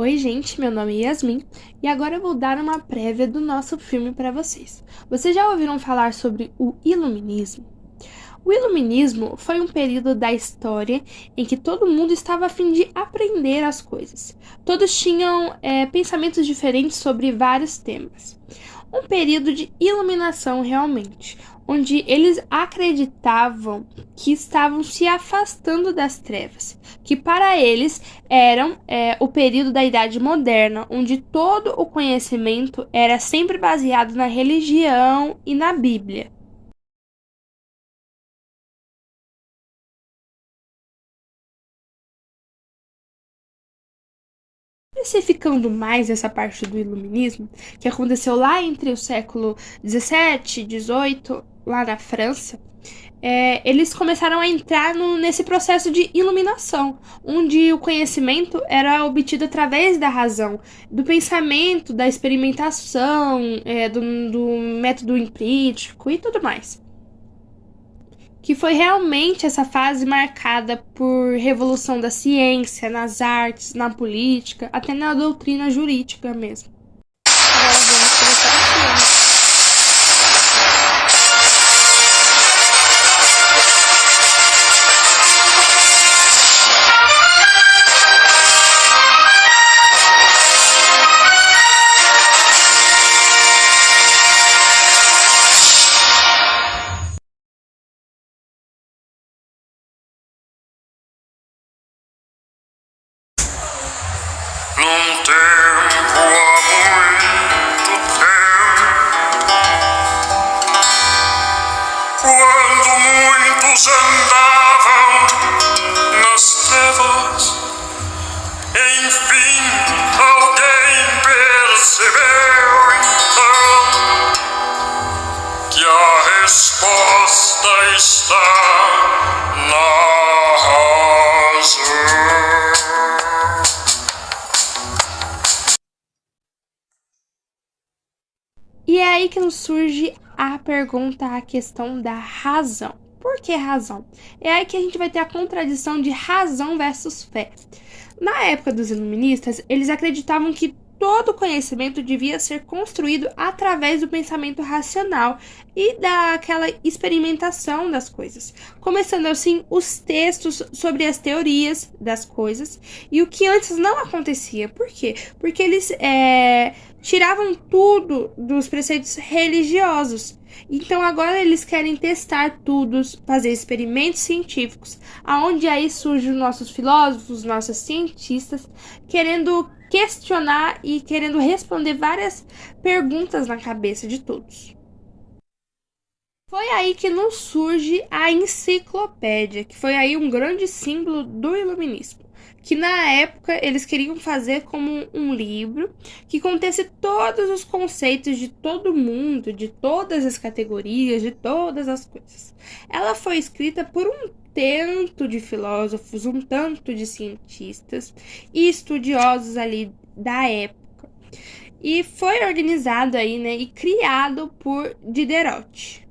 Oi, gente, meu nome é Yasmin e agora eu vou dar uma prévia do nosso filme para vocês. Vocês já ouviram falar sobre o Iluminismo? O Iluminismo foi um período da história em que todo mundo estava a fim de aprender as coisas. Todos tinham pensamentos diferentes sobre vários temas. Um período de iluminação realmente, onde eles acreditavam que estavam se afastando das trevas, que para eles eram o período da Idade Moderna, onde todo o conhecimento era sempre baseado na religião e na Bíblia. Especificando mais essa parte do iluminismo, que aconteceu lá entre o século 17 e 18, lá na França, eles começaram a entrar nesse processo de iluminação, onde o conhecimento era obtido através da razão, do pensamento, da experimentação, do método empírico e tudo mais. Que foi realmente essa fase marcada por revolução da ciência, nas artes, na política, até na doutrina jurídica mesmo. Agora vamos começar o filme. Num tempo há muito tempo, quando muitos andavam nas trevas, enfim alguém percebeu então que a resposta está na razão. E é aí que nos surge a pergunta, a questão da razão. Por que razão? É aí que a gente vai ter a contradição de razão versus fé. Na época dos iluministas, eles acreditavam que todo conhecimento devia ser construído através do pensamento racional e daquela experimentação das coisas, começando assim os textos sobre as teorias das coisas, e o que antes não acontecia. Por quê? Porque eles tiravam tudo dos preceitos religiosos. Então agora eles querem testar tudo, fazer experimentos científicos, aonde aí surgem os nossos filósofos, nossos cientistas, querendo questionar e querendo responder várias perguntas na cabeça de todos. Foi aí que nos surge a enciclopédia, que foi aí um grande símbolo do iluminismo, que na época eles queriam fazer como um livro que contesse todos os conceitos de todo mundo, de todas as categorias, de todas as coisas. Ela foi escrita por um tanto de filósofos, um tanto de cientistas e estudiosos ali da época. E foi organizado aí, né, e criado por Diderot.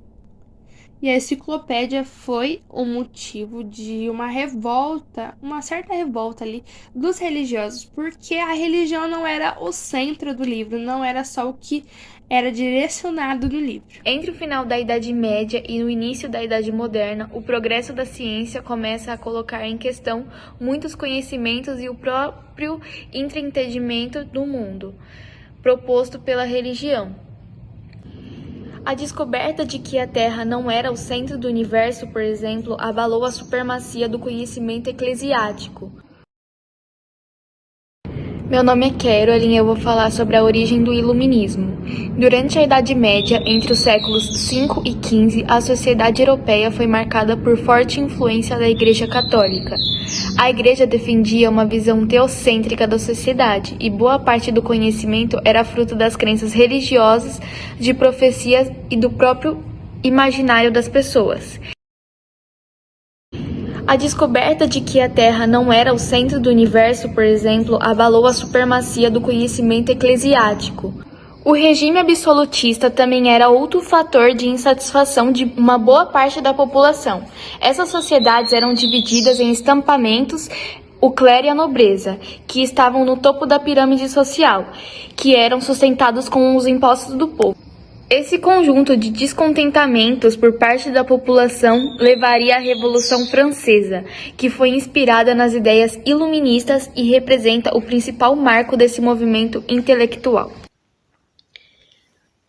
E a enciclopédia foi o motivo de uma revolta, uma certa revolta ali dos religiosos, porque a religião não era o centro do livro, não era só o que era direcionado no livro. Entre o final da Idade Média e o início da Idade Moderna, o progresso da ciência começa a colocar em questão muitos conhecimentos e o próprio entendimento do mundo, proposto pela religião. A descoberta de que a Terra não era o centro do universo, por exemplo, abalou a supremacia do conhecimento eclesiástico. Meu nome é Carolyn e eu vou falar sobre a origem do Iluminismo. Durante a Idade Média, entre os séculos 5 e 15, a sociedade europeia foi marcada por forte influência da Igreja Católica. A Igreja defendia uma visão teocêntrica da sociedade, e boa parte do conhecimento era fruto das crenças religiosas, de profecias e do próprio imaginário das pessoas. A descoberta de que a Terra não era o centro do universo, por exemplo, abalou a supremacia do conhecimento eclesiástico. O regime absolutista também era outro fator de insatisfação de uma boa parte da população. Essas sociedades eram divididas em estampamentos o clero e a nobreza, que estavam no topo da pirâmide social, que eram sustentados com os impostos do povo. Esse conjunto de descontentamentos por parte da população levaria à Revolução Francesa, que foi inspirada nas ideias iluministas e representa o principal marco desse movimento intelectual.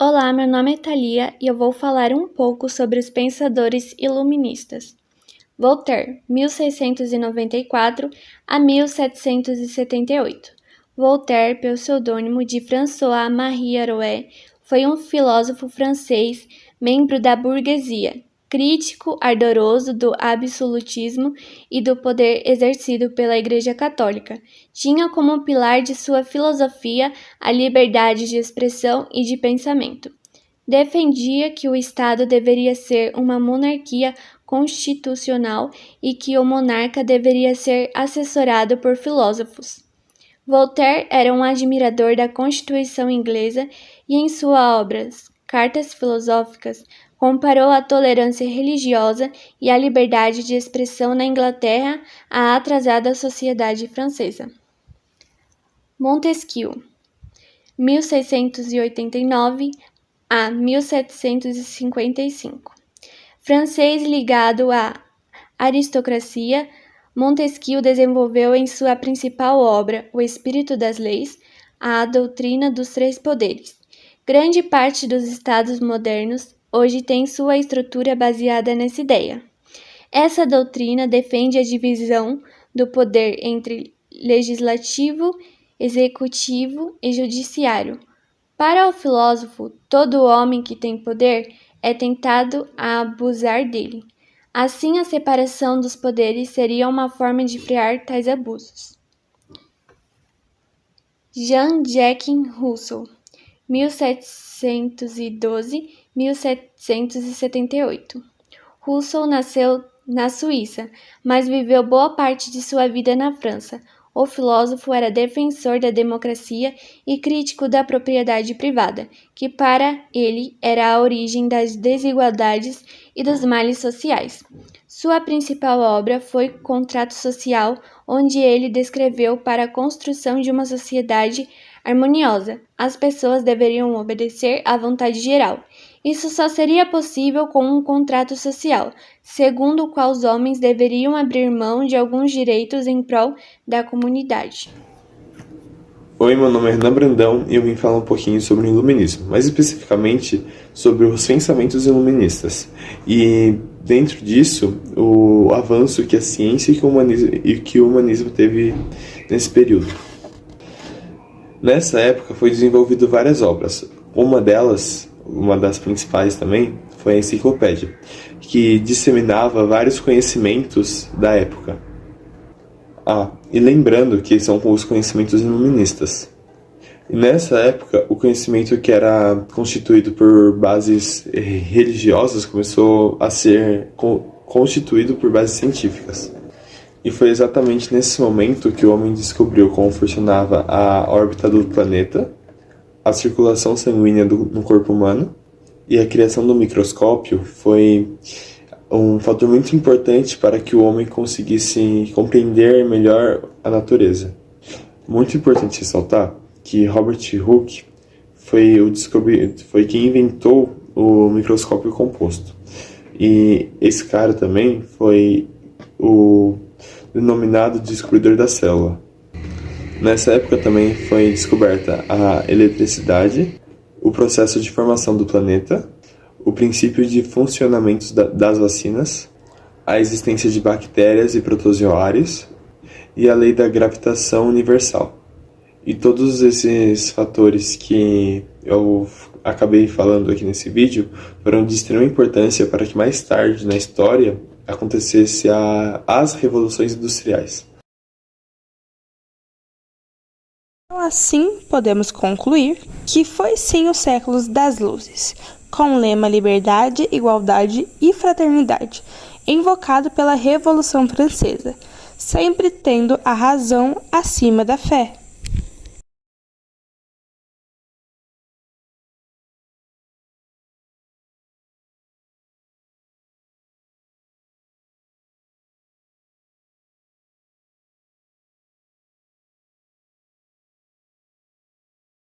Olá, meu nome é Thalia e eu vou falar um pouco sobre os pensadores iluministas. Voltaire, 1694 a 1778. Voltaire, pseudônimo de François-Marie Arouet, foi um filósofo francês, membro da burguesia, crítico ardoroso do absolutismo e do poder exercido pela Igreja Católica. Tinha como pilar de sua filosofia a liberdade de expressão e de pensamento. Defendia que o Estado deveria ser uma monarquia constitucional e que o monarca deveria ser assessorado por filósofos. Voltaire era um admirador da Constituição inglesa e, em suas obras Cartas Filosóficas, comparou a tolerância religiosa e a liberdade de expressão na Inglaterra à atrasada sociedade francesa. Montesquieu, 1689 a 1755. Francês ligado à aristocracia, Montesquieu desenvolveu em sua principal obra, O Espírito das Leis, a doutrina dos três poderes. Grande parte dos estados modernos hoje tem sua estrutura baseada nessa ideia. Essa doutrina defende a divisão do poder entre legislativo, executivo e judiciário. Para o filósofo, todo homem que tem poder é tentado a abusar dele. Assim, a separação dos poderes seria uma forma de frear tais abusos. Jean-Jacques Rousseau, 1712-1778. Rousseau nasceu na Suíça, mas viveu boa parte de sua vida na França. O filósofo era defensor da democracia e crítico da propriedade privada, que para ele era a origem das desigualdades e dos males sociais. Sua principal obra foi Contrato Social, onde ele descreveu para a construção de uma sociedade harmoniosa. As pessoas deveriam obedecer à vontade geral. Isso só seria possível com um contrato social, segundo o qual os homens deveriam abrir mão de alguns direitos em prol da comunidade. Oi, meu nome é Renan Brandão e eu vim falar um pouquinho sobre o iluminismo, mais especificamente sobre os pensamentos iluministas. E dentro disso, o avanço que a ciência e que o humanismo teve nesse período. Nessa época foi desenvolvido várias obras. Uma das principais também, foi a enciclopédia, que disseminava vários conhecimentos da época. E lembrando que são os conhecimentos iluministas. E nessa época, o conhecimento que era constituído por bases religiosas começou a ser constituído por bases científicas. E foi exatamente nesse momento que o homem descobriu como funcionava a órbita do planeta, a circulação sanguínea no corpo humano, e a criação do microscópio foi um fator muito importante para que o homem conseguisse compreender melhor a natureza. Muito importante ressaltar que Robert Hooke foi quem inventou o microscópio composto. E esse cara também foi o denominado descobridor da célula. Nessa época também foi descoberta a eletricidade, o processo de formação do planeta, o princípio de funcionamento das vacinas, a existência de bactérias e protozoários e a lei da gravitação universal. E todos esses fatores que eu acabei falando aqui nesse vídeo foram de extrema importância para que mais tarde na história acontecesse as revoluções industriais. Assim, podemos concluir que foi sim os séculos das luzes, com o lema liberdade, igualdade e fraternidade, invocado pela Revolução Francesa, sempre tendo a razão acima da fé.